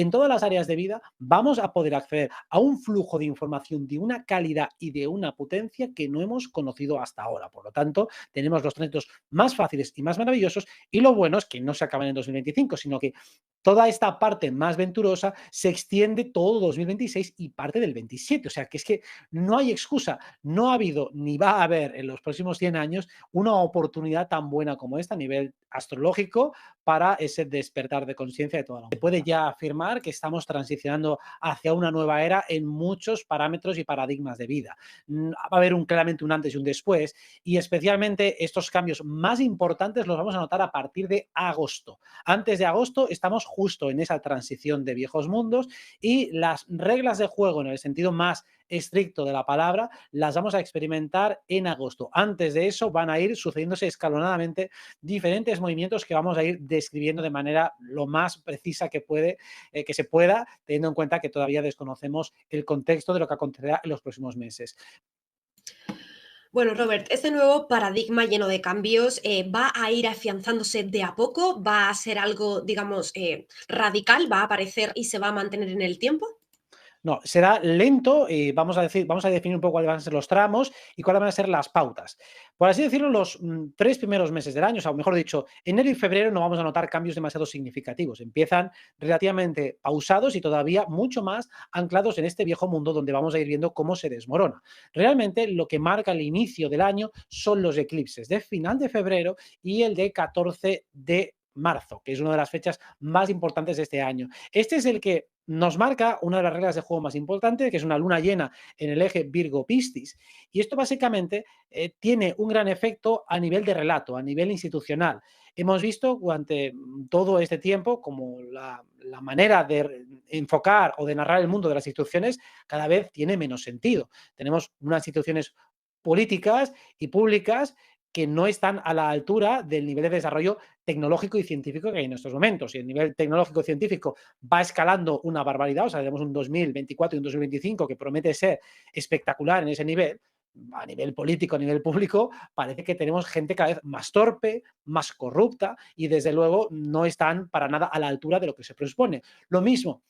en todas las áreas de vida vamos a poder acceder a un flujo de información de una calidad y de una potencia que no hemos conocido hasta ahora. Por lo tanto, tenemos los trayectos más fáciles y más maravillosos y lo bueno es que no se acaban en 2025, sino que toda esta parte más venturosa se extiende todo 2026 y parte del 27. O sea, que es que no hay excusa. No ha habido ni va a haber en los próximos 100 años una oportunidad tan buena como esta a nivel astrológico para ese despertar de conciencia de toda la humanidad. Se puede ya afirmar que estamos transicionando hacia una nueva era en muchos parámetros y paradigmas de vida. Va a haber claramente un antes y un después y especialmente estos cambios más importantes los vamos a notar a partir de agosto. Antes de agosto estamos justo en esa transición de viejos mundos y las reglas de juego en el sentido más estricto de la palabra las vamos a experimentar en agosto. Antes de eso van a ir sucediéndose escalonadamente diferentes movimientos que vamos a ir describiendo de manera lo más precisa que se pueda, teniendo en cuenta que todavía desconocemos el contexto de lo que acontecerá en los próximos meses. Bueno, Robert, este nuevo paradigma lleno de cambios va a ir afianzándose de a poco, va a ser algo, digamos, radical, va a aparecer y se va a mantener en el tiempo. No, será lento y vamos a definir un poco cuáles van a ser los tramos y cuáles van a ser las pautas. Por así decirlo, los 3 primeros meses del año, o sea, mejor dicho, enero y febrero no vamos a notar cambios demasiado significativos. Empiezan relativamente pausados y todavía mucho más anclados en este viejo mundo donde vamos a ir viendo cómo se desmorona. Realmente lo que marca el inicio del año son los eclipses de final de febrero y el de 14 de marzo, que es una de las fechas más importantes de este año. Este es el que nos marca una de las reglas de juego más importantes, que es una luna llena en el eje Virgo-Piscis. Y esto básicamente tiene un gran efecto a nivel de relato, a nivel institucional. Hemos visto durante todo este tiempo como la manera de enfocar o de narrar el mundo de las instituciones cada vez tiene menos sentido. Tenemos unas instituciones políticas y públicas que no están a la altura del nivel de desarrollo tecnológico y científico que hay en estos momentos. Y el nivel tecnológico y científico va escalando una barbaridad, o sea, tenemos un 2024 y un 2025 que promete ser espectacular en ese nivel, a nivel político, a nivel público, parece que tenemos gente cada vez más torpe, más corrupta y desde luego no están para nada a la altura de lo que se presupone. Lo mismo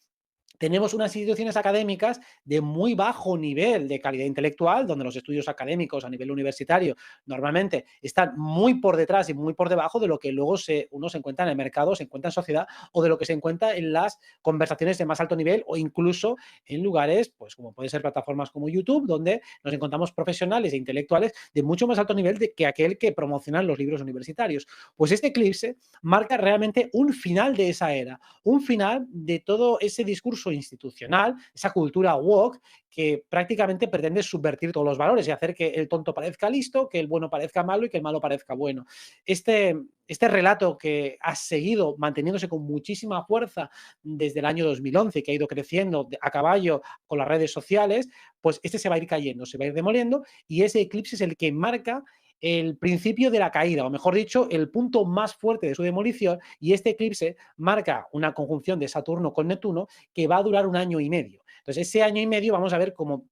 tenemos unas instituciones académicas de muy bajo nivel de calidad intelectual, donde los estudios académicos a nivel universitario normalmente están muy por detrás y muy por debajo de lo que luego uno se encuentra en el mercado, se encuentra en sociedad o de lo que se encuentra en las conversaciones de más alto nivel o incluso en lugares, pues como pueden ser plataformas como YouTube, donde nos encontramos profesionales e intelectuales de mucho más alto nivel que aquel que promocionan los libros universitarios. Pues este eclipse marca realmente un final de esa era, un final de todo ese discurso institucional, esa cultura woke que prácticamente pretende subvertir todos los valores y hacer que el tonto parezca listo, que el bueno parezca malo y que el malo parezca bueno. Este relato que ha seguido manteniéndose con muchísima fuerza desde el año 2011, que ha ido creciendo a caballo con las redes sociales, pues este se va a ir cayendo, se va a ir demoliendo y ese eclipse es el que marca el principio de la caída, o mejor dicho, el punto más fuerte de su demolición, y este eclipse marca una conjunción de Saturno con Neptuno que va a durar un año y medio. Entonces, ese año y medio vamos a ver cómo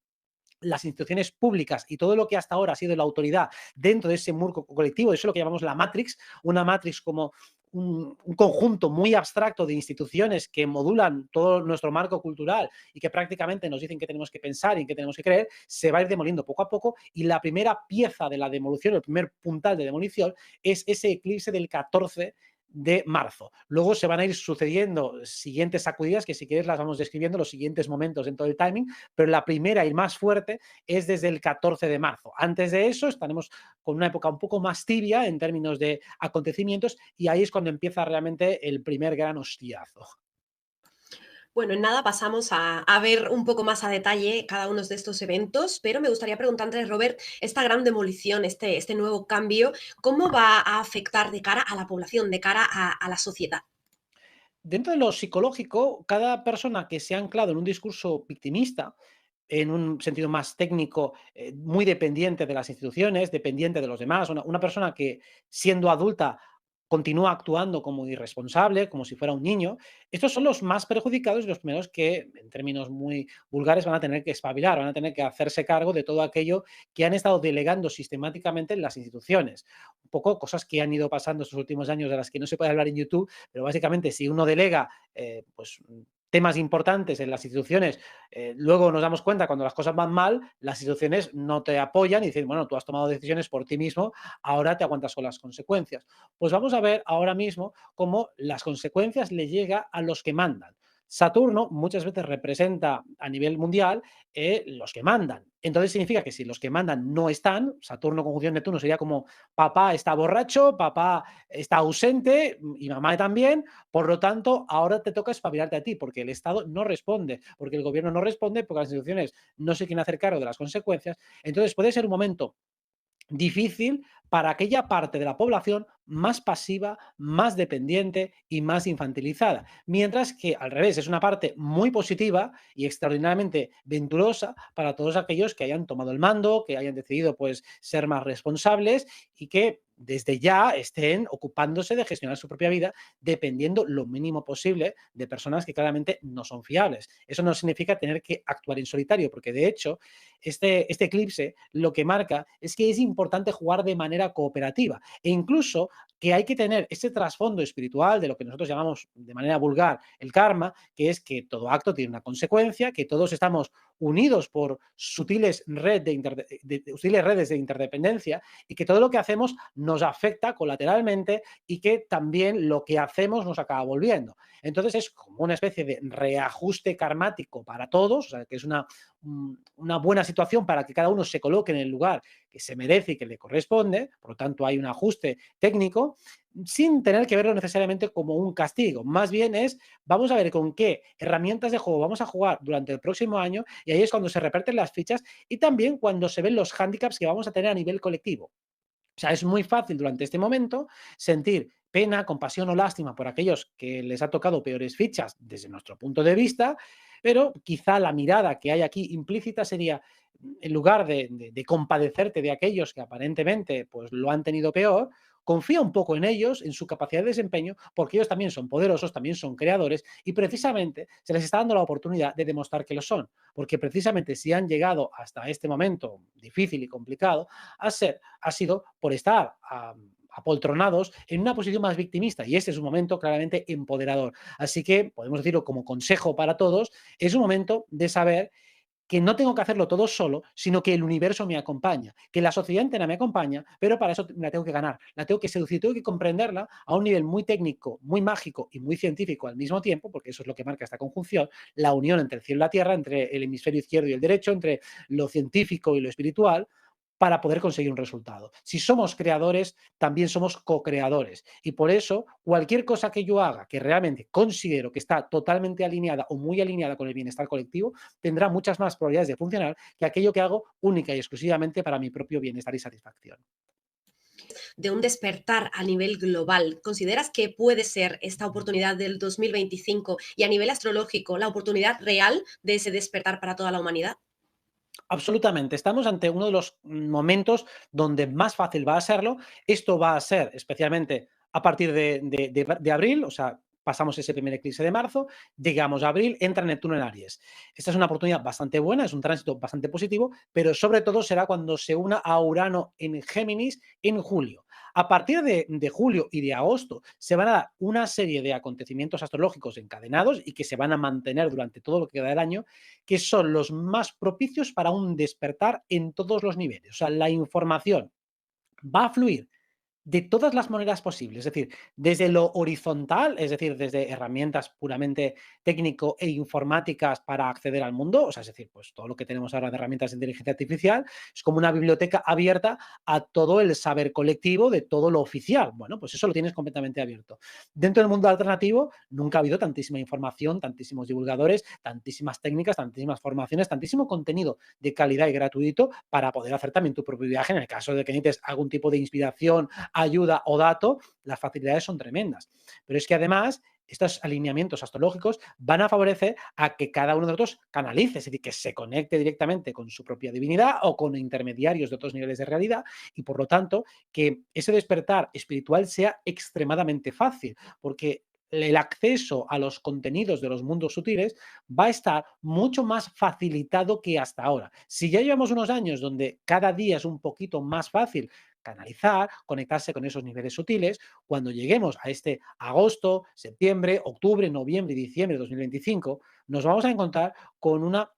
las instituciones públicas y todo lo que hasta ahora ha sido la autoridad dentro de ese murco colectivo, eso es lo que llamamos la Matrix, una Matrix como un conjunto muy abstracto de instituciones que modulan todo nuestro marco cultural y que prácticamente nos dicen qué tenemos que pensar y en qué tenemos que creer, se va a ir demoliendo poco a poco y la primera pieza de la demolición, el primer puntal de demolición es ese eclipse del 14 de marzo. Luego se van a ir sucediendo siguientes sacudidas que si quieres las vamos describiendo los siguientes momentos dentro del timing, pero la primera y más fuerte es desde el 14 de marzo. Antes de eso estaremos con una época un poco más tibia en términos de acontecimientos y ahí es cuando empieza realmente el primer gran hostiazo. Bueno, en nada pasamos a ver un poco más a detalle cada uno de estos eventos, pero me gustaría preguntarte, Robert, esta gran demolición, este nuevo cambio, ¿cómo va a afectar de cara a la población, de cara a la sociedad? Dentro de lo psicológico, cada persona que se ha anclado en un discurso victimista, en un sentido más técnico, muy dependiente de las instituciones, dependiente de los demás, una persona que siendo adulta continúa actuando como irresponsable, como si fuera un niño, estos son los más perjudicados y los primeros que, en términos muy vulgares, van a tener que espabilar, van a tener que hacerse cargo de todo aquello que han estado delegando sistemáticamente en las instituciones. Un poco cosas que han ido pasando estos últimos años de las que no se puede hablar en YouTube, pero básicamente si uno delega, pues temas importantes en las instituciones, luego nos damos cuenta cuando las cosas van mal, las instituciones no te apoyan y dicen, bueno, tú has tomado decisiones por ti mismo, ahora te aguantas con las consecuencias. Pues vamos a ver ahora mismo cómo las consecuencias le llega a los que mandan. Saturno muchas veces representa a nivel mundial los que mandan. Entonces significa que si los que mandan no están, Saturno conjunción Neptuno sería como papá está borracho, papá está ausente y mamá también, por lo tanto, ahora te toca espabilarte a ti, porque el Estado no responde, porque el gobierno no responde, porque las instituciones no se quieren hacer cargo de las consecuencias. Entonces puede ser un momento difícil para aquella parte de la población más pasiva, más dependiente y más infantilizada. Mientras que al revés, es una parte muy positiva y extraordinariamente venturosa para todos aquellos que hayan tomado el mando, que hayan decidido pues ser más responsables y que desde ya estén ocupándose de gestionar su propia vida dependiendo lo mínimo posible de personas que claramente no son fiables. Eso no significa tener que actuar en solitario, porque de hecho este eclipse lo que marca es que es importante jugar de manera cooperativa e incluso que hay que tener ese trasfondo espiritual de lo que nosotros llamamos de manera vulgar el karma, que es que todo acto tiene una consecuencia, que todos estamos unidos por sutiles redes de interdependencia y que todo lo que hacemos nos afecta colateralmente y que también lo que hacemos nos acaba volviendo. Entonces es como una especie de reajuste karmático para todos, o sea, que es una buena situación para que cada uno se coloque en el lugar que se merece y que le corresponde, por lo tanto hay un ajuste técnico, sin tener que verlo necesariamente como un castigo. Más bien es, vamos a ver con qué herramientas de juego vamos a jugar durante el próximo año y ahí es cuando se reparten las fichas y también cuando se ven los hándicaps que vamos a tener a nivel colectivo. O sea, es muy fácil durante este momento sentir pena, compasión o lástima por aquellos que les ha tocado peores fichas desde nuestro punto de vista, pero quizá la mirada que hay aquí implícita sería, en lugar de compadecerte de aquellos que aparentemente pues, lo han tenido peor, confía un poco en ellos, en su capacidad de desempeño, porque ellos también son poderosos, también son creadores y precisamente se les está dando la oportunidad de demostrar que lo son, porque precisamente si han llegado hasta este momento difícil y complicado, ha sido por estar apoltronados en una posición más victimista y este es un momento claramente empoderador. Así que podemos decirlo como consejo para todos, es un momento de saber que no tengo que hacerlo todo solo, sino que el universo me acompaña, que la sociedad entera me acompaña, pero para eso me la tengo que ganar, la tengo que seducir, tengo que comprenderla a un nivel muy técnico, muy mágico y muy científico al mismo tiempo, porque eso es lo que marca esta conjunción, la unión entre el cielo y la tierra, entre el hemisferio izquierdo y el derecho, entre lo científico y lo espiritual, para poder conseguir un resultado. Si somos creadores, también somos co-creadores. Y por eso, cualquier cosa que yo haga que realmente considero que está totalmente alineada o muy alineada con el bienestar colectivo, tendrá muchas más probabilidades de funcionar que aquello que hago única y exclusivamente para mi propio bienestar y satisfacción. De un despertar a nivel global. ¿Consideras que puede ser esta oportunidad del 2025 y a nivel astrológico la oportunidad real de ese despertar para toda la humanidad? Absolutamente. Estamos ante uno de los momentos donde más fácil va a serlo. Esto va a ser especialmente a partir de abril, o sea, pasamos ese primer eclipse de marzo, llegamos a abril, entra Neptuno en Aries. Esta es una oportunidad bastante buena, es un tránsito bastante positivo, pero sobre todo será cuando se una a Urano en Géminis en julio. A partir de julio y de agosto se van a dar una serie de acontecimientos astrológicos encadenados y que se van a mantener durante todo lo que queda del año, que son los más propicios para un despertar en todos los niveles. O sea, la información va a fluir de todas las maneras posibles, es decir, desde lo horizontal, es decir, desde herramientas puramente técnico e informáticas para acceder al mundo, o sea, es decir, pues todo lo que tenemos ahora de herramientas de inteligencia artificial es como una biblioteca abierta a todo el saber colectivo de todo lo oficial. Bueno, pues eso lo tienes completamente abierto. Dentro del mundo alternativo nunca ha habido tantísima información, tantísimos divulgadores, tantísimas técnicas, tantísimas formaciones, tantísimo contenido de calidad y gratuito para poder hacer también tu propio viaje en el caso de que necesites algún tipo de inspiración, ayuda o dato, las facilidades son tremendas. Pero es que además estos alineamientos astrológicos van a favorecer a que cada uno de nosotros canalice, es decir, que se conecte directamente con su propia divinidad o con intermediarios de otros niveles de realidad y por lo tanto que ese despertar espiritual sea extremadamente fácil, porque el acceso a los contenidos de los mundos sutiles va a estar mucho más facilitado que hasta ahora. Si ya llevamos unos años donde cada día es un poquito más fácil canalizar, conectarse con esos niveles sutiles, cuando lleguemos a este agosto, septiembre, octubre, noviembre y diciembre de 2025, nos vamos a encontrar con una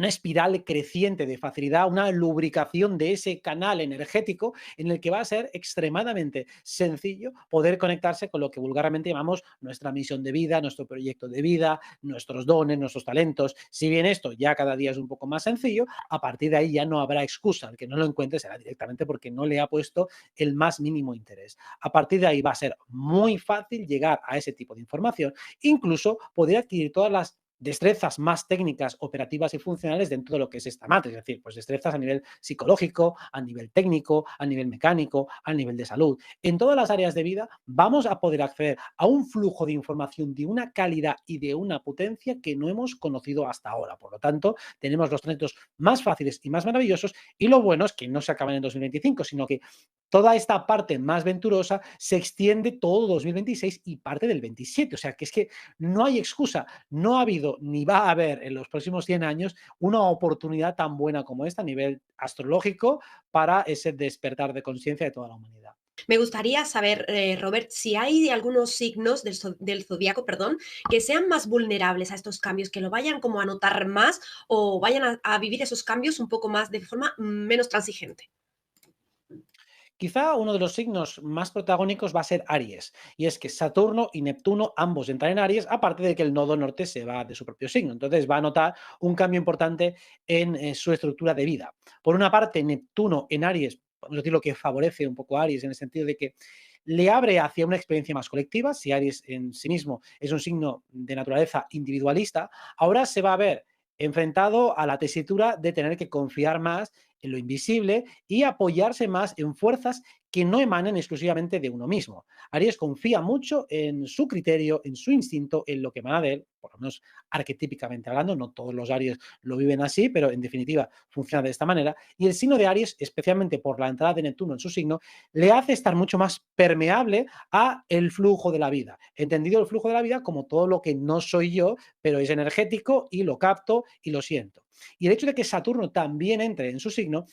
espiral creciente de facilidad, una lubricación de ese canal energético en el que va a ser extremadamente sencillo poder conectarse con lo que vulgarmente llamamos nuestra misión de vida, nuestro proyecto de vida, nuestros dones, nuestros talentos. Si bien esto ya cada día es un poco más sencillo, a partir de ahí ya no habrá excusa. El que no lo encuentre será directamente porque no le ha puesto el más mínimo interés. A partir de ahí va a ser muy fácil llegar a ese tipo de información, incluso poder adquirir todas las destrezas más técnicas, operativas y funcionales dentro de lo que es esta matriz, es decir, pues destrezas a nivel psicológico, a nivel técnico, a nivel mecánico, a nivel de salud. En todas las áreas de vida vamos a poder acceder a un flujo de información de una calidad y de una potencia que no hemos conocido hasta ahora. Por lo tanto, tenemos los trayectos más fáciles y más maravillosos, y lo bueno es que no se acaban en 2025, sino que toda esta parte más venturosa se extiende todo 2026 y parte del 27. O sea, que es que no hay excusa. No ha habido ni va a haber en los próximos 100 años una oportunidad tan buena como esta a nivel astrológico para ese despertar de conciencia de toda la humanidad. Me gustaría saber, Robert, si hay algunos signos del zodiaco, perdón, que sean más vulnerables a estos cambios, que lo vayan como a notar más o vayan a vivir esos cambios un poco más de forma menos transigente. Quizá uno de los signos más protagónicos va a ser Aries, y es que Saturno y Neptuno ambos entran en Aries, aparte de que el nodo norte se va de su propio signo. Entonces va a notar un cambio importante en su estructura de vida. Por una parte, Neptuno en Aries, podemos decir lo que favorece un poco a Aries en el sentido de que le abre hacia una experiencia más colectiva. Si Aries en sí mismo es un signo de naturaleza individualista, ahora se va a ver enfrentado a la tesitura de tener que confiar más en lo invisible y apoyarse más en fuerzas que no emanen exclusivamente de uno mismo. Aries confía mucho en su criterio, en su instinto, en lo que emana de él, por lo menos arquetípicamente hablando, no todos los Aries lo viven así, pero en definitiva funciona de esta manera. Y el signo de Aries, especialmente por la entrada de Neptuno en su signo, le hace estar mucho más permeable a el flujo de la vida. Entendido el flujo de la vida como todo lo que no soy yo, pero es energético y lo capto y lo siento. Y el hecho de que Saturno también entre en su signo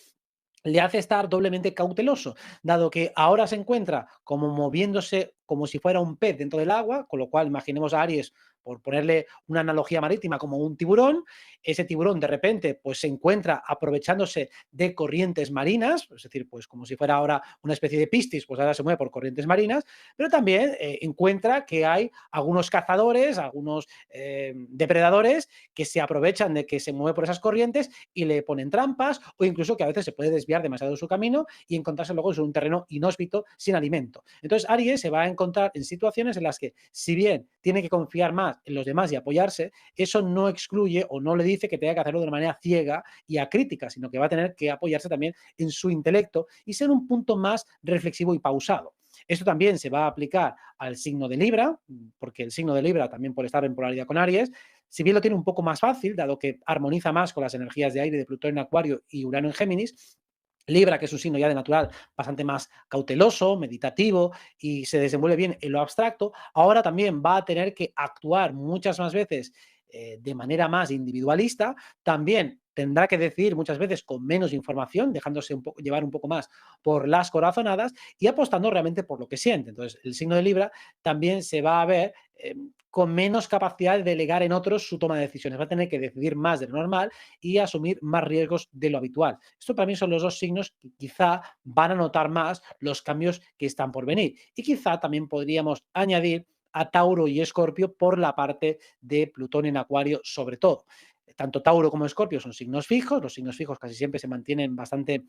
le hace estar doblemente cauteloso, dado que ahora se encuentra como moviéndose como si fuera un pez dentro del agua, con lo cual imaginemos a Aries, por ponerle una analogía marítima, como un tiburón. Ese tiburón de repente pues se encuentra aprovechándose de corrientes marinas, es decir, pues como si fuera ahora una especie de piscis, pues ahora se mueve por corrientes marinas, pero también encuentra que hay algunos cazadores, algunos depredadores que se aprovechan de que se mueve por esas corrientes y le ponen trampas, o incluso que a veces se puede desviar demasiado su camino y encontrarse luego en un terreno inhóspito sin alimento. Entonces Aries se va a encontrar en situaciones en las que, si bien tiene que confiar más en los demás y apoyarse, eso no excluye o no le dice que tenga que hacerlo de una manera ciega y acrítica, sino que va a tener que apoyarse también en su intelecto y ser un punto más reflexivo y pausado. Esto también se va a aplicar al signo de Libra, porque el signo de Libra, también por estar en polaridad con Aries, si bien lo tiene un poco más fácil, dado que armoniza más con las energías de aire de Plutón en Acuario y Urano en Géminis, Libra, que es un signo ya de natural bastante más cauteloso, meditativo y se desenvuelve bien en lo abstracto, ahora también va a tener que actuar muchas más veces de manera más individualista, también tendrá que decidir muchas veces con menos información, dejándose llevar un poco más por las corazonadas y apostando realmente por lo que siente. Entonces, el signo de Libra también se va a ver con menos capacidad de delegar en otros su toma de decisiones. Va a tener que decidir más de lo normal y asumir más riesgos de lo habitual. Esto para mí son los dos signos que quizá van a notar más los cambios que están por venir. Y quizá también podríamos añadir a Tauro y Escorpio por la parte de Plutón en Acuario sobre todo. Tanto Tauro como Escorpio son signos fijos, los signos fijos casi siempre se mantienen bastante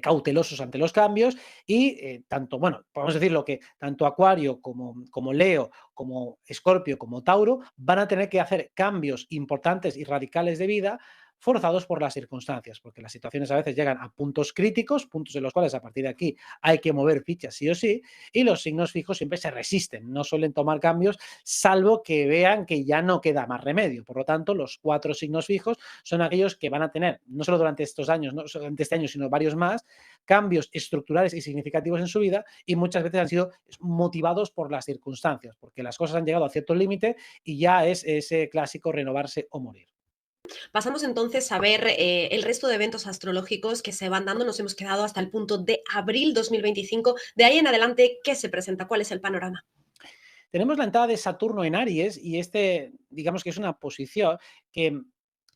cautelosos ante los cambios y tanto, bueno, podemos decirlo que tanto Acuario como Leo, como Escorpio, como Tauro van a tener que hacer cambios importantes y radicales de vida forzados por las circunstancias, porque las situaciones a veces llegan a puntos críticos, puntos en los cuales a partir de aquí hay que mover fichas sí o sí, y los signos fijos siempre se resisten, no suelen tomar cambios, salvo que vean que ya no queda más remedio. Por lo tanto, los 4 signos fijos son aquellos que van a tener, no solo durante estos años, no solo durante este año, sino varios más, cambios estructurales y significativos en su vida, y muchas veces han sido motivados por las circunstancias, porque las cosas han llegado a cierto límite y ya es ese clásico renovarse o morir. Pasamos entonces a ver el resto de eventos astrológicos que se van dando. Nos hemos quedado hasta el punto de abril 2025. De ahí en adelante, ¿qué se presenta? ¿Cuál es el panorama? Tenemos la entrada de Saturno en Aries y digamos que es una posición que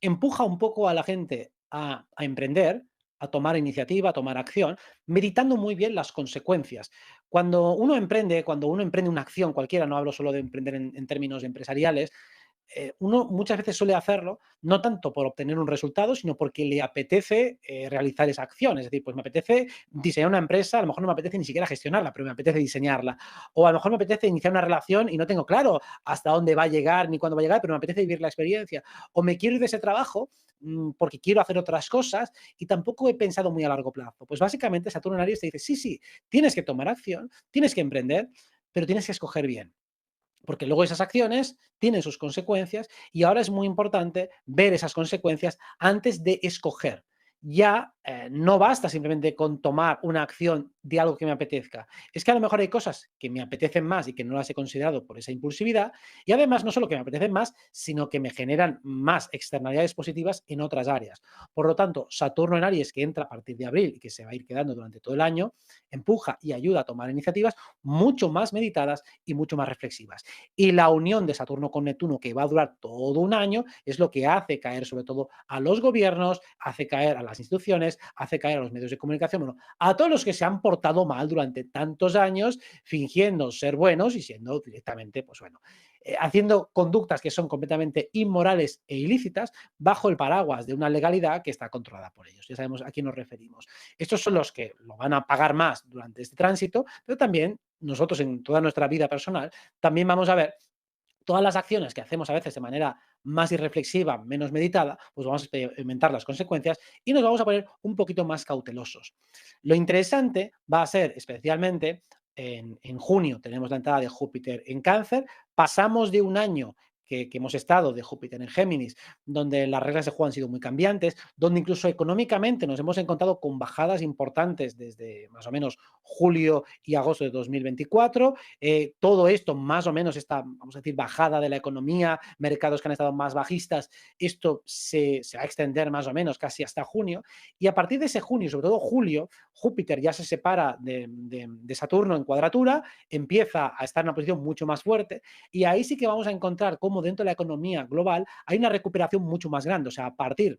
empuja un poco a la gente a emprender, a tomar iniciativa, a tomar acción, meditando muy bien las consecuencias. Cuando uno emprende una acción cualquiera, no hablo solo de emprender en términos empresariales, uno muchas veces suele hacerlo no tanto por obtener un resultado, sino porque le apetece realizar esa acción. Es decir, pues me apetece diseñar una empresa, a lo mejor no me apetece ni siquiera gestionarla, pero me apetece diseñarla. O a lo mejor me apetece iniciar una relación y no tengo claro hasta dónde va a llegar ni cuándo va a llegar, pero me apetece vivir la experiencia. O me quiero ir de ese trabajo porque quiero hacer otras cosas y tampoco he pensado muy a largo plazo. Pues básicamente Saturno en Aries te dice, sí, sí, tienes que tomar acción, tienes que emprender, pero tienes que escoger bien, porque luego esas acciones tienen sus consecuencias y ahora es muy importante ver esas consecuencias antes de escoger. Ya no basta simplemente con tomar una acción de algo que me apetezca. Es que a lo mejor hay cosas que me apetecen más y que no las he considerado por esa impulsividad, y además no solo que me apetecen más, sino que me generan más externalidades positivas en otras áreas. Por lo tanto, Saturno en Aries, que entra a partir de abril y que se va a ir quedando durante todo el año, empuja y ayuda a tomar iniciativas mucho más meditadas y mucho más reflexivas. Y la unión de Saturno con Neptuno, que va a durar todo un año, es lo que hace caer sobre todo a los gobiernos, hace caer a las instituciones, hace caer a los medios de comunicación, bueno, a todos los que se han portado mal durante tantos años, fingiendo ser buenos y siendo directamente, pues bueno, haciendo conductas que son completamente inmorales e ilícitas bajo el paraguas de una legalidad que está controlada por ellos. Ya sabemos a quién nos referimos. Estos son los que lo van a pagar más durante este tránsito, pero también nosotros en toda nuestra vida personal también vamos a ver todas las acciones que hacemos a veces de manera más irreflexiva, menos meditada, pues vamos a experimentar las consecuencias y nos vamos a poner un poquito más cautelosos. Lo interesante va a ser especialmente en junio, tenemos la entrada de Júpiter en Cáncer, pasamos de un año que hemos estado de Júpiter en Géminis, donde las reglas de juego han sido muy cambiantes, donde incluso económicamente nos hemos encontrado con bajadas importantes desde más o menos julio y agosto de 2024. Todo esto, más o menos, esta, vamos a decir, bajada de la economía, mercados que han estado más bajistas, esto se va a extender más o menos casi hasta junio. Y a partir de ese junio, sobre todo julio, Júpiter ya se separa de Saturno en cuadratura, empieza a estar en una posición mucho más fuerte, y ahí sí que vamos a encontrar cómo dentro de la economía global hay una recuperación mucho más grande. O sea, a partir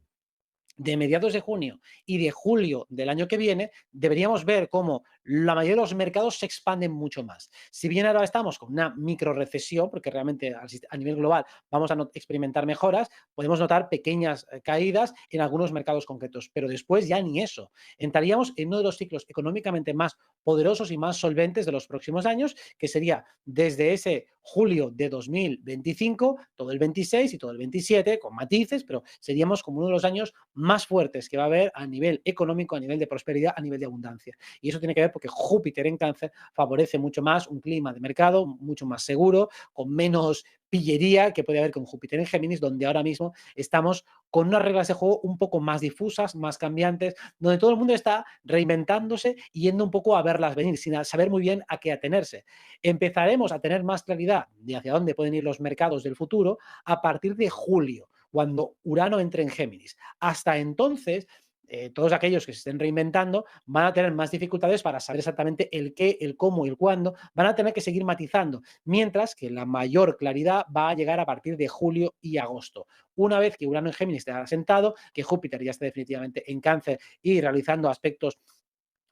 de mediados de junio y de julio del año que viene, deberíamos ver cómo la mayoría de los mercados se expanden mucho más. Si bien ahora estamos con una micro recesión, porque realmente a nivel global vamos a experimentar mejoras, podemos notar pequeñas caídas en algunos mercados concretos, pero después ya ni eso. Entraríamos en uno de los ciclos económicamente más poderosos y más solventes de los próximos años, que sería desde ese julio de 2025, todo el 26 y todo el 27, con matices, pero seríamos como uno de los años más fuertes que va a haber a nivel económico, a nivel de prosperidad, a nivel de abundancia. Y eso tiene que ver porque Júpiter en Cáncer favorece mucho más un clima de mercado mucho más seguro, con menos pillería que puede haber con Júpiter en Géminis, donde ahora mismo estamos con unas reglas de juego un poco más difusas, más cambiantes, donde todo el mundo está reinventándose y yendo un poco a verlas venir, sin saber muy bien a qué atenerse. Empezaremos a tener más claridad de hacia dónde pueden ir los mercados del futuro a partir de julio, cuando Urano entre en Géminis. Hasta entonces, todos aquellos que se estén reinventando van a tener más dificultades para saber exactamente el qué, el cómo y el cuándo, van a tener que seguir matizando, mientras que la mayor claridad va a llegar a partir de julio y agosto. Una vez que Urano en Géminis esté asentado, que Júpiter ya esté definitivamente en Cáncer y realizando aspectos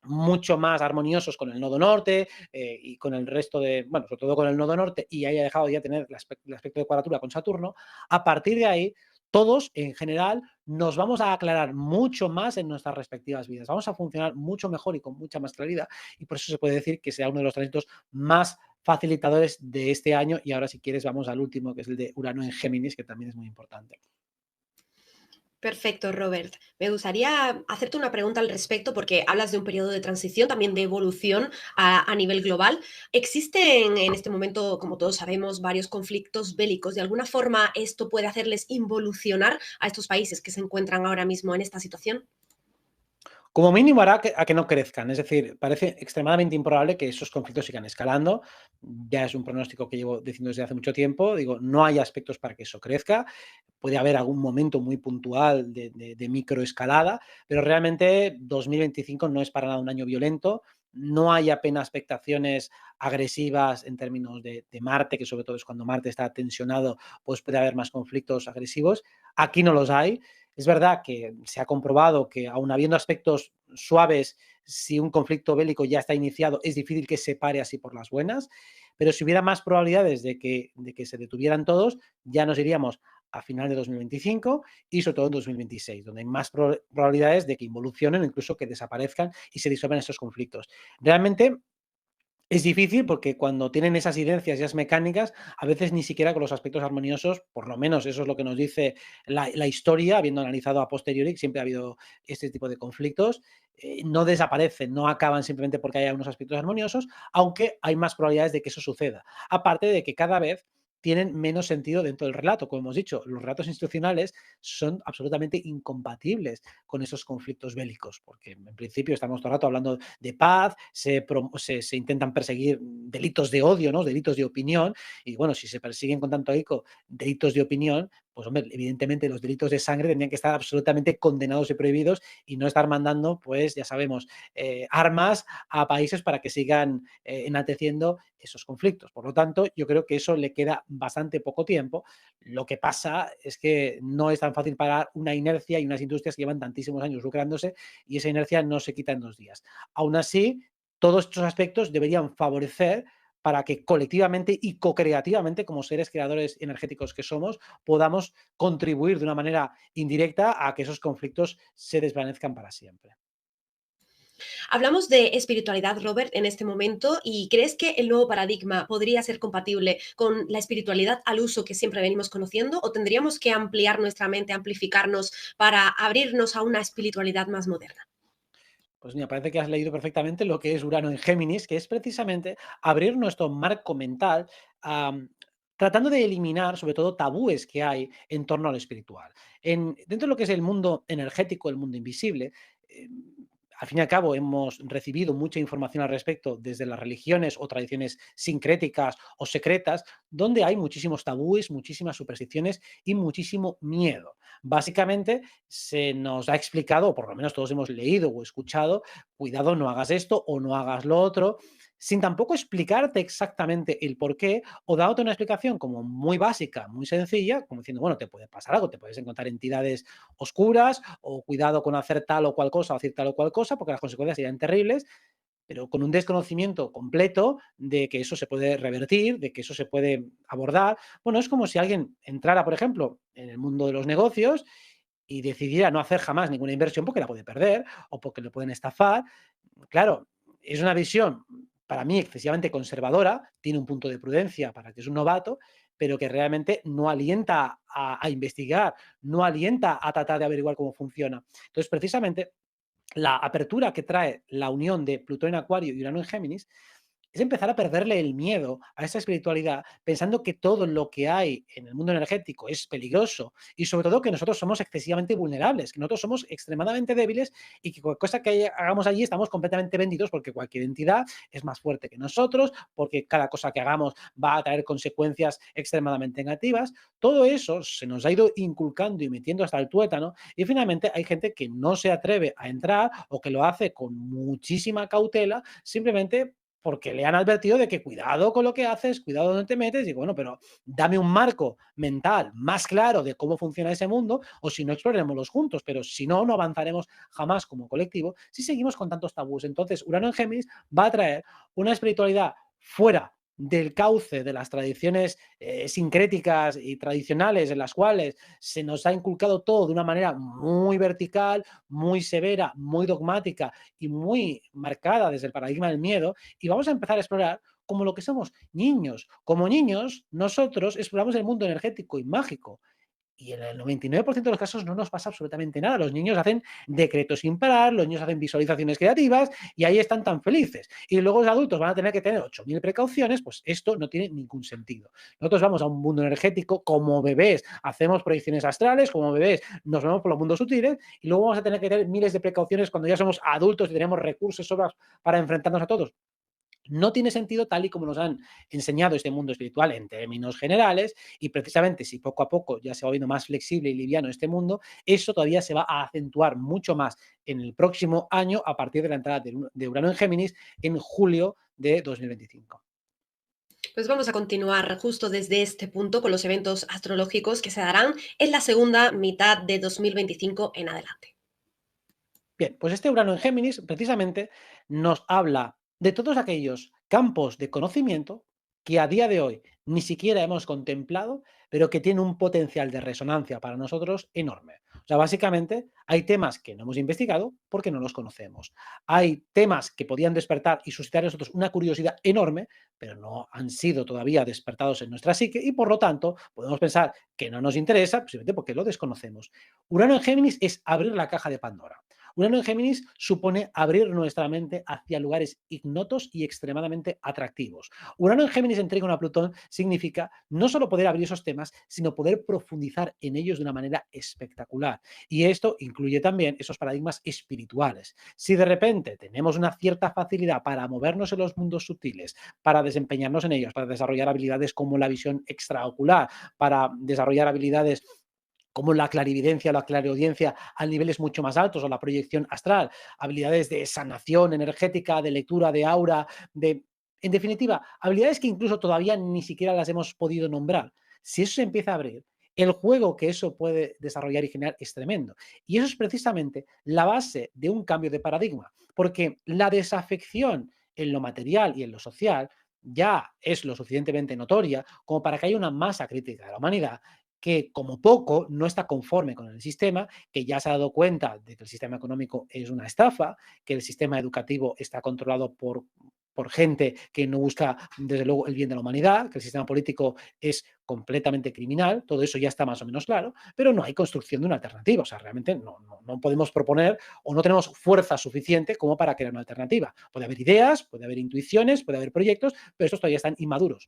mucho más armoniosos con el nodo norte y con el resto de, bueno, sobre todo con el nodo norte, y haya dejado ya tener el aspecto de cuadratura con Saturno, a partir de ahí, todos en general nos vamos a aclarar mucho más en nuestras respectivas vidas. Vamos a funcionar mucho mejor y con mucha más claridad, y por eso se puede decir que sea uno de los tránsitos más facilitadores de este año. Y ahora, si quieres, vamos al último, que es el de Urano en Géminis, que también es muy importante. Perfecto, Robert. Me gustaría hacerte una pregunta al respecto porque hablas de un periodo de transición, también de evolución a nivel global. ¿Existen en este momento, como todos sabemos, varios conflictos bélicos? ¿De alguna forma esto puede hacerles involucionar a estos países que se encuentran ahora mismo en esta situación? Como mínimo hará a que no crezcan, es decir, parece extremadamente improbable que esos conflictos sigan escalando. Ya es un pronóstico que llevo diciendo desde hace mucho tiempo. Digo, no hay aspectos para que eso crezca. Puede haber algún momento muy puntual de microescalada, pero realmente 2025 no es para nada un año violento. No hay apenas expectaciones agresivas en términos de Marte, que sobre todo es cuando Marte está tensionado, pues puede haber más conflictos agresivos. Aquí no los hay. Es verdad que se ha comprobado que, aun habiendo aspectos suaves, si un conflicto bélico ya está iniciado, es difícil que se pare así por las buenas, pero si hubiera más probabilidades de que se detuvieran todos, ya nos iríamos a final de 2025 y sobre todo en 2026, donde hay más probabilidades de que involucionen o incluso que desaparezcan y se disuelvan estos conflictos. Realmente es difícil porque cuando tienen esas idencias, esas mecánicas, a veces ni siquiera con los aspectos armoniosos, por lo menos eso es lo que nos dice la historia, habiendo analizado a posteriori, que siempre ha habido este tipo de conflictos, no desaparecen, no acaban simplemente porque haya unos aspectos armoniosos, aunque hay más probabilidades de que eso suceda. Aparte de que cada vez tienen menos sentido dentro del relato. Como hemos dicho, los relatos institucionales son absolutamente incompatibles con esos conflictos bélicos, porque en principio estamos todo el rato hablando de paz, se intentan perseguir delitos de odio, ¿no? Delitos de opinión, y bueno, si se persiguen con tanto ahínco delitos de opinión, pues hombre, evidentemente los delitos de sangre tendrían que estar absolutamente condenados y prohibidos y no estar mandando, pues ya sabemos, armas a países para que sigan enalteciendo esos conflictos. Por lo tanto, yo creo que eso le queda bastante poco tiempo. Lo que pasa es que no es tan fácil parar una inercia y unas industrias que llevan tantísimos años lucrándose y esa inercia no se quita en 2 días. Aún así, todos estos aspectos deberían favorecer para que colectivamente y co-creativamente, como seres creadores energéticos que somos, podamos contribuir de una manera indirecta a que esos conflictos se desvanezcan para siempre. Hablamos de espiritualidad, Robert, en este momento, y ¿crees que el nuevo paradigma podría ser compatible con la espiritualidad al uso que siempre venimos conociendo o tendríamos que ampliar nuestra mente, amplificarnos para abrirnos a una espiritualidad más moderna? Pues mira, parece que has leído perfectamente lo que es Urano en Géminis, que es precisamente abrir nuestro marco mental, am, tratando de eliminar, sobre todo, tabúes que hay en torno a lo espiritual. Dentro de lo que es el mundo energético, el mundo invisible, al fin y al cabo hemos recibido mucha información al respecto desde las religiones o tradiciones sincréticas o secretas, donde hay muchísimos tabúes, muchísimas supersticiones y muchísimo miedo. Básicamente, se nos ha explicado, o por lo menos todos hemos leído o escuchado, cuidado, no hagas esto o no hagas lo otro, sin tampoco explicarte exactamente el por qué o dándote una explicación como muy básica, muy sencilla, como diciendo, bueno, te puede pasar algo, te puedes encontrar entidades oscuras o cuidado con hacer tal o cual cosa o decir tal o cual cosa, porque las consecuencias serían terribles, pero con un desconocimiento completo de que eso se puede revertir, de que eso se puede abordar. Bueno, es como si alguien entrara, por ejemplo, en el mundo de los negocios y decidiera no hacer jamás ninguna inversión porque la puede perder o porque le pueden estafar. Claro, es una visión para mí excesivamente conservadora, tiene un punto de prudencia para que es un novato, pero que realmente no alienta a investigar, no alienta a tratar de averiguar cómo funciona. Entonces, precisamente, la apertura que trae la unión de Plutón en Acuario y Urano en Géminis es empezar a perderle el miedo a esa espiritualidad, pensando que todo lo que hay en el mundo energético es peligroso y sobre todo que nosotros somos excesivamente vulnerables, que nosotros somos extremadamente débiles y que cualquier cosa que hagamos allí estamos completamente vendidos porque cualquier entidad es más fuerte que nosotros, porque cada cosa que hagamos va a traer consecuencias extremadamente negativas. Todo eso se nos ha ido inculcando y metiendo hasta el tuétano y finalmente hay gente que no se atreve a entrar o que lo hace con muchísima cautela simplemente porque le han advertido de que cuidado con lo que haces, cuidado donde te metes, y digo, bueno, pero dame un marco mental más claro de cómo funciona ese mundo, o si no, exploremoslos juntos, pero si no, no avanzaremos jamás como colectivo si seguimos con tantos tabús. Entonces, Urano en Géminis va a traer una espiritualidad fuera del cauce de las tradiciones sincréticas y tradicionales en las cuales se nos ha inculcado todo de una manera muy vertical, muy severa, muy dogmática y muy marcada desde el paradigma del miedo, y vamos a empezar a explorar como lo que somos niños. Como niños, nosotros exploramos el mundo energético y mágico. Y en el 99% de los casos no nos pasa absolutamente nada. Los niños hacen decretos sin parar, los niños hacen visualizaciones creativas y ahí están tan felices. Y luego los adultos van a tener que tener 8.000 precauciones, pues esto no tiene ningún sentido. Nosotros vamos a un mundo energético como bebés, hacemos proyecciones astrales, como bebés nos vemos por los mundos sutiles y luego vamos a tener que tener miles de precauciones cuando ya somos adultos y tenemos recursos sobras para enfrentarnos a todos. No tiene sentido tal y como nos han enseñado este mundo espiritual en términos generales, y precisamente si poco a poco ya se va viendo más flexible y liviano este mundo, eso todavía se va a acentuar mucho más en el próximo año a partir de la entrada de Urano en Géminis en julio de 2025. Pues vamos a continuar justo desde este punto con los eventos astrológicos que se darán en la segunda mitad de 2025 en adelante. Bien, pues este Urano en Géminis precisamente nos habla de todos aquellos campos de conocimiento que a día de hoy ni siquiera hemos contemplado, pero que tienen un potencial de resonancia para nosotros enorme. O sea, básicamente hay temas que no hemos investigado porque no los conocemos. Hay temas que podían despertar y suscitar en nosotros una curiosidad enorme, pero no han sido todavía despertados en nuestra psique y por lo tanto podemos pensar que no nos interesa simplemente porque lo desconocemos. Urano en Géminis es abrir la caja de Pandora. Urano en Géminis supone abrir nuestra mente hacia lugares ignotos y extremadamente atractivos. Urano en Géminis en trígono a Plutón significa no solo poder abrir esos temas, sino poder profundizar en ellos de una manera espectacular. Y esto incluye también esos paradigmas espirituales. Si de repente tenemos una cierta facilidad para movernos en los mundos sutiles, para desempeñarnos en ellos, para desarrollar habilidades como la visión extraocular, para desarrollar habilidades como la clarividencia o la clareaudiencia a niveles mucho más altos, o la proyección astral, habilidades de sanación energética, de lectura de aura, en definitiva, habilidades que incluso todavía ni siquiera las hemos podido nombrar. Si eso se empieza a abrir, el juego que eso puede desarrollar y generar es tremendo. Y eso es precisamente la base de un cambio de paradigma, porque la desafección en lo material y en lo social ya es lo suficientemente notoria como para que haya una masa crítica de la humanidad que como poco no está conforme con el sistema, que ya se ha dado cuenta de que el sistema económico es una estafa, que el sistema educativo está controlado por gente que no busca, desde luego, el bien de la humanidad, que el sistema político es completamente criminal, todo eso ya está más o menos claro, pero no hay construcción de una alternativa. O sea, realmente no podemos proponer o no tenemos fuerza suficiente como para crear una alternativa. Puede haber ideas, puede haber intuiciones, puede haber proyectos, pero estos todavía están inmaduros.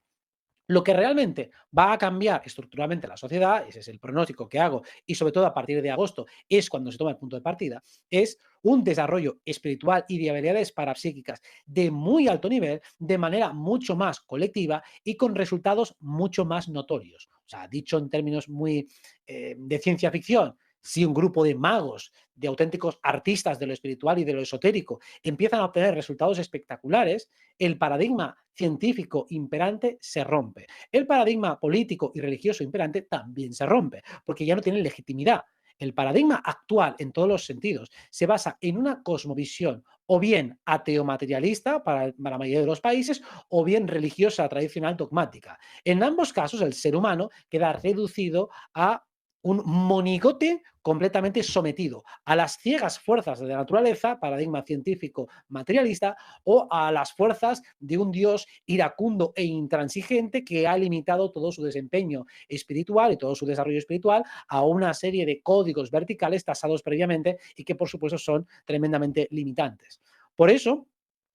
Lo que realmente va a cambiar estructuralmente la sociedad, ese es el pronóstico que hago, y sobre todo a partir de agosto es cuando se toma el punto de partida, es un desarrollo espiritual y de habilidades parapsíquicas de muy alto nivel, de manera mucho más colectiva y con resultados mucho más notorios. O sea, dicho en términos muy de ciencia ficción, si un grupo de magos, de auténticos artistas de lo espiritual y de lo esotérico, empiezan a obtener resultados espectaculares, el paradigma científico imperante se rompe. El paradigma político y religioso imperante también se rompe, porque ya no tienen legitimidad. El paradigma actual, en todos los sentidos, se basa en una cosmovisión o bien ateo-materialista para la mayoría de los países, o bien religiosa, tradicional, dogmática. En ambos casos, el ser humano queda reducido a un monigote completamente sometido a las ciegas fuerzas de la naturaleza, paradigma científico materialista, o a las fuerzas de un Dios iracundo e intransigente que ha limitado todo su desempeño espiritual y todo su desarrollo espiritual a una serie de códigos verticales tasados previamente y que, por supuesto, son tremendamente limitantes. Por eso,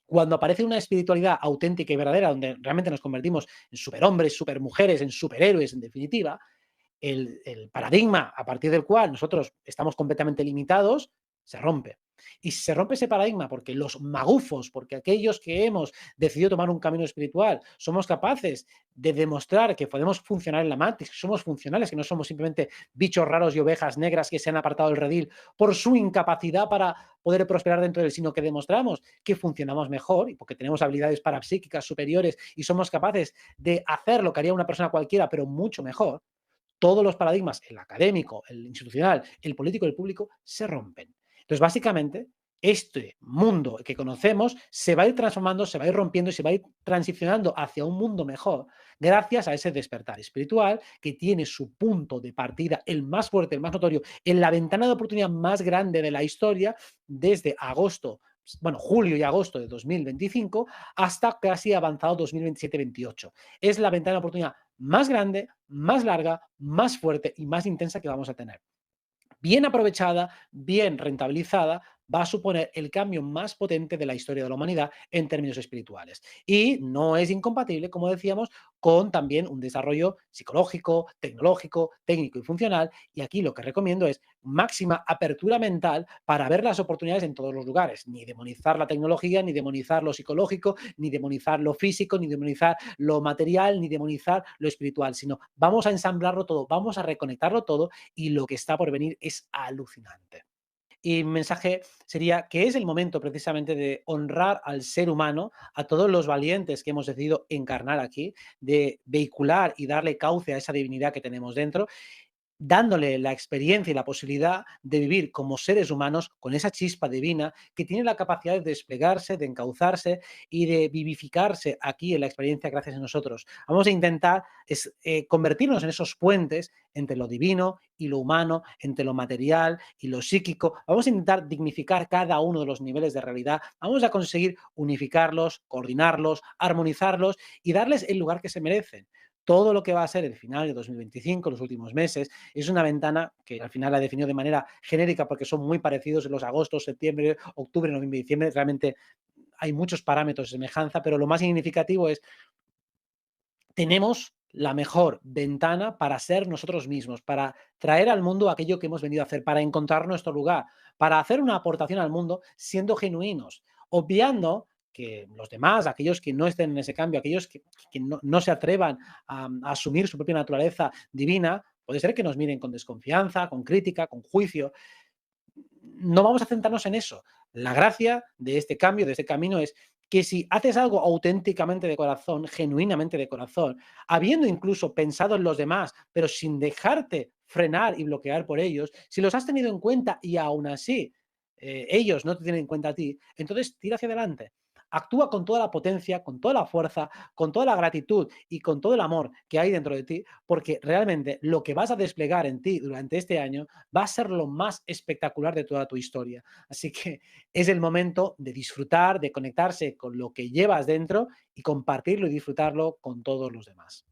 cuando aparece una espiritualidad auténtica y verdadera, donde realmente nos convertimos en superhombres, supermujeres, en superhéroes, en definitiva, el paradigma a partir del cual nosotros estamos completamente limitados se rompe. Y si se rompe ese paradigma porque los magufos, porque aquellos que hemos decidido tomar un camino espiritual, somos capaces de demostrar que podemos funcionar en la Matrix, que somos funcionales, que no somos simplemente bichos raros y ovejas negras que se han apartado del redil por su incapacidad para poder prosperar dentro del sino que demostramos que funcionamos mejor y porque tenemos habilidades parapsíquicas superiores y somos capaces de hacer lo que haría una persona cualquiera, pero mucho mejor, todos los paradigmas, el académico, el institucional, el político y el público, se rompen. Entonces, básicamente, este mundo que conocemos se va a ir transformando, se va a ir rompiendo y se va a ir transicionando hacia un mundo mejor gracias a ese despertar espiritual que tiene su punto de partida, el más fuerte, el más notorio, en la ventana de oportunidad más grande de la historia desde agosto, bueno, julio y agosto de 2025 hasta casi avanzado 2027-28. Es la ventana de oportunidad más grande, más larga, más fuerte y más intensa que vamos a tener. Bien aprovechada, bien rentabilizada, va a suponer el cambio más potente de la historia de la humanidad en términos espirituales. Y no es incompatible, como decíamos, con también un desarrollo psicológico, tecnológico, técnico y funcional. Y aquí lo que recomiendo es máxima apertura mental para ver las oportunidades en todos los lugares. Ni demonizar la tecnología, ni demonizar lo psicológico, ni demonizar lo físico, ni demonizar lo material, ni demonizar lo espiritual, sino vamos a ensamblarlo todo, vamos a reconectarlo todo y lo que está por venir es alucinante. Y mi mensaje sería que es el momento precisamente de honrar al ser humano, a todos los valientes que hemos decidido encarnar aquí, de vehicular y darle cauce a esa divinidad que tenemos dentro, dándole la experiencia y la posibilidad de vivir como seres humanos con esa chispa divina que tiene la capacidad de desplegarse, de encauzarse y de vivificarse aquí en la experiencia gracias a nosotros. Vamos a intentar convertirnos en esos puentes entre lo divino y lo humano, entre lo material y lo psíquico. Vamos a intentar dignificar cada uno de los niveles de realidad. Vamos a conseguir unificarlos, coordinarlos, armonizarlos y darles el lugar que se merecen. Todo lo que va a ser el final de 2025, los últimos meses, es una ventana que al final la he definido de manera genérica porque son muy parecidos en los agostos, septiembre, octubre, noviembre y diciembre. Realmente hay muchos parámetros de semejanza, pero lo más significativo es tenemos la mejor ventana para ser nosotros mismos, para traer al mundo aquello que hemos venido a hacer, para encontrar nuestro lugar, para hacer una aportación al mundo siendo genuinos, obviando que los demás, aquellos que no estén en ese cambio, aquellos que no se atrevan a asumir su propia naturaleza divina, puede ser que nos miren con desconfianza, con crítica, con juicio. No vamos a centrarnos en eso. La gracia de este cambio, de este camino, es que si haces algo auténticamente de corazón, genuinamente de corazón, habiendo incluso pensado en los demás, pero sin dejarte frenar y bloquear por ellos, si los has tenido en cuenta y aún así ellos no te tienen en cuenta a ti, entonces tira hacia adelante. Actúa con toda la potencia, con toda la fuerza, con toda la gratitud y con todo el amor que hay dentro de ti, porque realmente lo que vas a desplegar en ti durante este año va a ser lo más espectacular de toda tu historia. Así que es el momento de disfrutar, de conectarse con lo que llevas dentro y compartirlo y disfrutarlo con todos los demás.